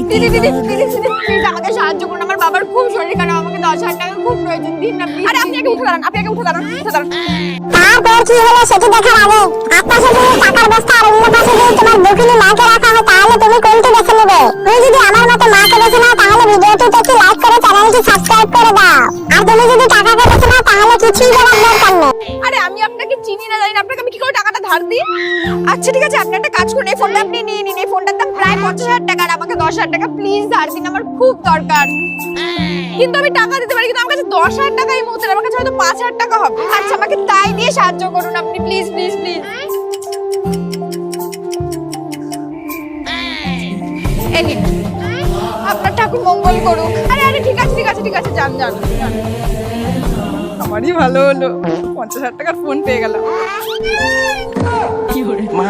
দিদি দিদি দিদি দিদি প্লিজ আমাকে সাহায্য করুন, আমার বাবার খুব শরীর খারাপ, আমাকে 10,000 টাকা খুব প্রয়োজন, দিন না প্লিজ। আরে আপনি আগে উঠে দাঁড়ান, আপনি আগে উঠে দাঁড়ান, উঠে দাঁড়ান। তারপর কি হলো সেটা দেখার আগে এক পাশে যদি টাকার বস্তা আর অন্য পাশে যদি তোমার দুঃখিনী মাকে রাখা হয় তাহলে তুমি কোনটি বেছে নেবে? তুমি যদি আমার মতো মাকে বেছে নাও তাহলে ভিডিওটিতে একটি লাইক করে চ্যানেলটি সাবস্ক্রাইব করে দাও, আর তুমি যদি টাকাকে বেছে নাও তাহলে কিছুই বলার দরকার নেই। আরে আমি আপনাকে চিনি না জানি না, আপনাকে আমি কি করে টাকাটা ধার দিই? আচ্ছা ঠিক আছে, আপনি একটা কাজ করুন, এই ফোনটা আপনি নিয়ে নিন, এই ফোনটার দাম প্রায় 50,000 টাকা, আর আমাকে 10,000 টাকা প্লিজ ধার দিন, আমার খুব দরকার। কিন্তু আমি টাকা দিতে পারি, কিন্তু আমার কাছে 10,000 টাকা এই মুহূর্তে, আমার কাছে হয়তো 5,000 টাকা হবে। আচ্ছা আমাকে তাই দিয়ে সাহায্য করুন আপনি, প্লিজ প্লিজ প্লিজ। এই নিন, আপনার ঠাকুর মঙ্গল করুক। আরে আরে ঠিক আছে ঠিক আছে ঠিক আছে, যান যান। আমারই ভালো হলো, 50,000 টাকার ফোন পেয়ে গেলাম। মা